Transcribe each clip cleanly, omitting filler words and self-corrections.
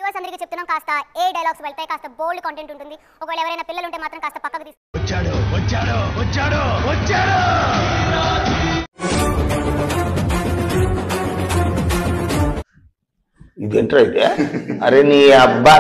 Viewers అందరికీ చెప్తున్నాం, కాస్త ఏ డైలాగ్స్ వెళ్తాయి, కాస్త బోల్డ్ కంటెంట్ ఉంటుంది. ఒకవేళ ఎవరైనా పిల్లలు ఉంటే మాత్రం కాస్త పక్కకు తీసి ఇదేంట్రా అయితే? అరే నీ అబ్బా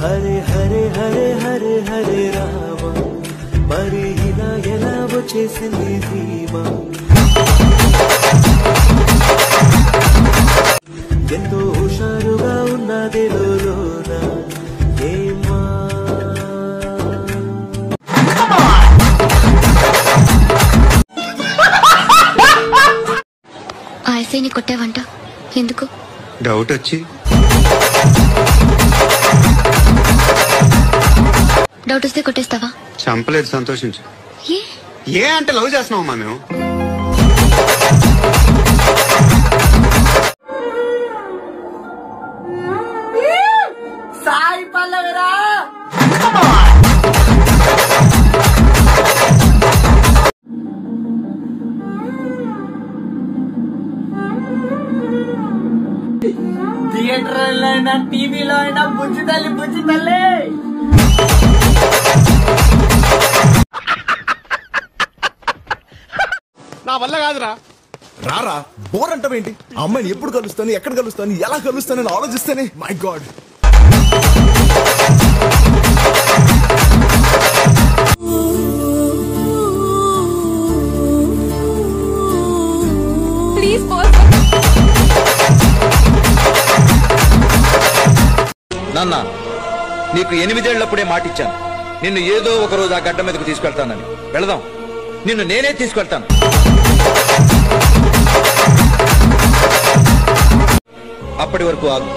హరే హరే హరే హరే హరే రామ మరి ఇలా ఎలా వచ్చేసింది ధీమా ఎంతో హుషారుగా ఉన్నది లోన ఏమా ఆ ఎస్ఐని కొట్టావంట ఎందుకు? డౌట్ వచ్చి. డౌట్ వస్తే కొట్టేస్తావా? చంపలేదు, సంతోషించు. ఏ అంటే లవ్ చేస్తున్నావమ్మా మేము. సాయి పల్లవిరా థియేటర్ అయినా టీవీలో అయినా బుజ్జి తల్లి నా వల్ల కాదురా. రారా బోర్ అంటావేంటి? అమ్మాయిని ఎప్పుడు కలుస్తాను, ఎక్కడ కలుస్తాను, ఎలా కలుస్తానని ఆలోచిస్తేనే మై గాడ్. నాన్న, నీకు 8 ఏళ్లప్పుడే మాటిచ్చాను, నిన్ను ఏదో ఒక రోజు ఆ గడ్డ మీదకు తీసుకెళ్తానని. వెళదాం, నిన్ను నేనే తీసుకెళ్తాను. అప్పటి వరకు ఆగు.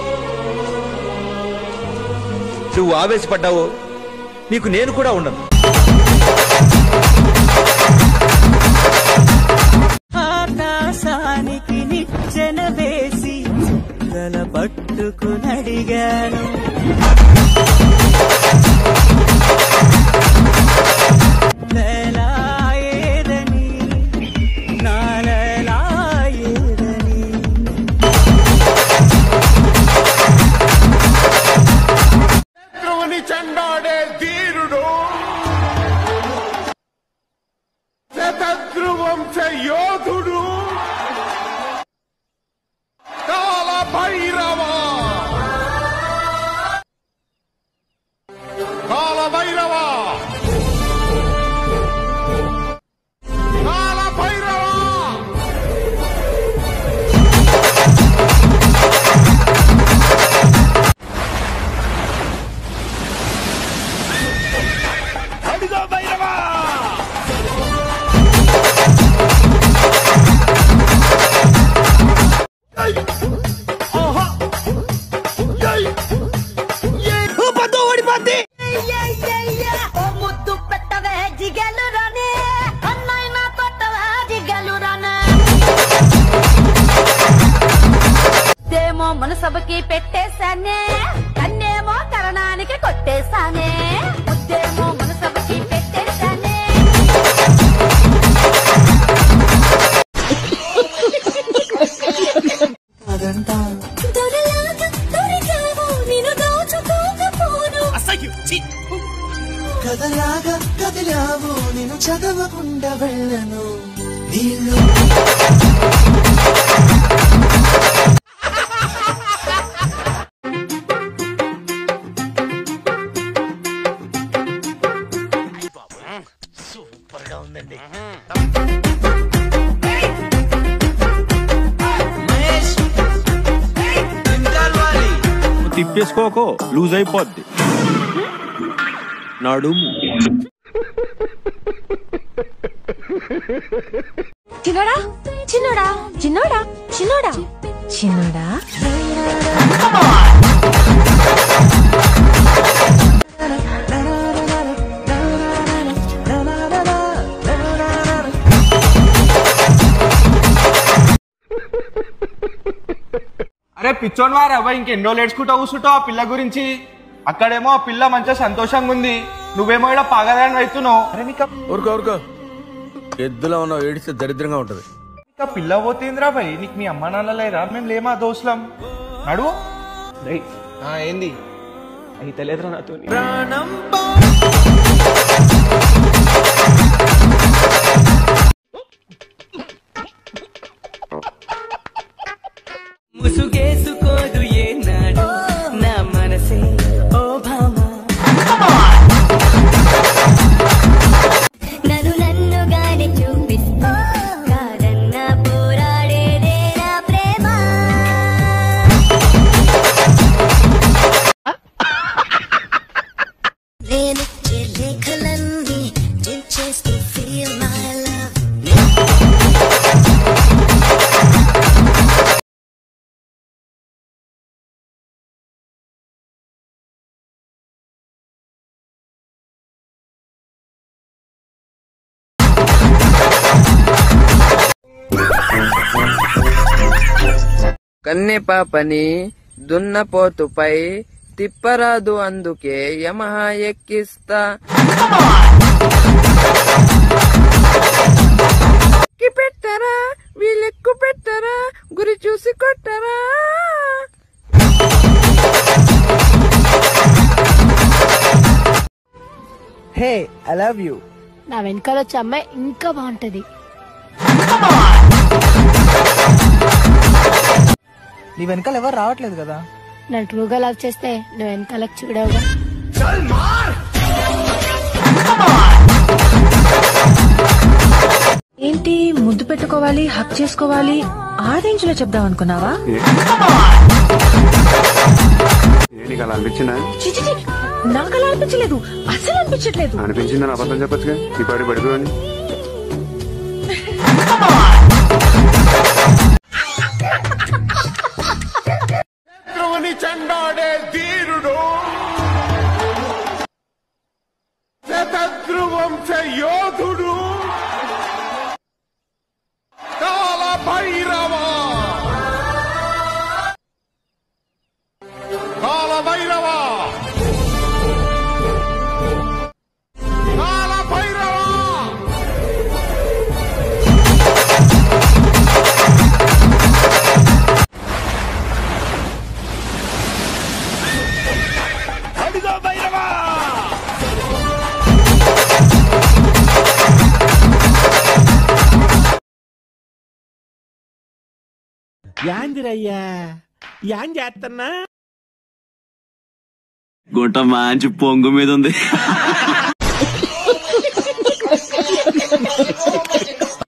నువ్వు ఆవేశపడ్డావో నీకు నేను కూడా ఉండను. ఆకాశానికి నిచ్చెన వేసి తల పట్టుకునడిగాను లేలాయేదని నాలేలాయేదని శత్రువుని చెండాడే ధీరుడు, శతద్రువంశ యోధుడు కాల భైరవ. కాల భైరవ, కాల భైరవ. అదిగో భైరవ. ముద్దు పెట్టవే జిగలు రానే అన్నైనా కొట్టవే జిగలు రానే దేమో మనసభకి పెట్టేశానే, కన్నేమో కరణానికి కొట్టేశానే. ముద్దేమో మనసభకి పెట్టేశానే. అదంతా కదలాగా కదిలావు నేను చదవకుండా వెళ్ళను నీళ్ళు సూపర్ గా ఉందండి. తిప్పేసుకోకో, లూజ్ అయిపోద్ది నడుము. చిన్నోడా చిన్నోడా చిన్నోడా చిన్నోడా చిన్నోడా అరే పిచ్చోని వారా ఇంకెన్నో లేడ్చుకుంటా కూర్చుంటావు ఆ పిల్ల గురించి. అక్కడేమో ఆ పిల్ల మంచిగా సంతోషంగా ఉంది, నువ్వేమో ఇక్కడ పగదాని అవుతున్నావు. అరే నీకు ఊరుకో ఎద్దులో ఉన్నావు, ఏడిస్తే దరిద్రంగా ఉంటది. ఇంకా పిల్ల పోతేంద్రా భయ్, నీకు మీ అమ్మ నాన్న లేరా? మేము లేమా దోస్తులం. నడు ఏంది అయితే లేదురా నాతో. ముసుగేసుకోదు ఏనాడు నా మనసే ఓ భామా. నన్నుగానే చూపిస్తా కాదన్న పోరాడేదే నా ప్రేమ. నేను లేఖలన్నీ చేస్తూ feel my love. కన్నె పాపని దున్నపోతుపై తిప్పరాదు, అందుకే యమహా ఎక్కిస్తా. పెట్టరా వీళ్ళెక్కు పెట్టరా, గురి చూసి కొట్టరా. Hey I love you. నా వెనకాల వచ్చే అమ్మాయి ఇంకా బాగుంటది. నీ వెనకాల ఎవరు రావట్లేదు కదా. నన్ను ట్రూగా లవ్ చేస్తే నువ్వు వెనకాలకు చూడవుగా. ఏంటి ముద్దు పెట్టుకోవాలి, హక్ చేసుకోవాలి, ఆ రేంజ్ లో చెప్దాం అనుకున్నావా? అనిపించిందా? నాకు అలా అనిపించలేదు, అసలు అనిపించట్లేదు. అనిపించిందని అబద్ధం చెప్పచ్చుగా, ఈ పాడి పడిపోయాని. శత్రువుని చెండాడే ధీరుడు, శతద్రువంశ యోధుడు కాల భైరవ. కాల భైరవ, కాల భైరవ. అడిగో భైరవ. యాందిరయ్యా యాం చేస్తున్నా? గుంట మంచి పొంగు మీద ఉంది.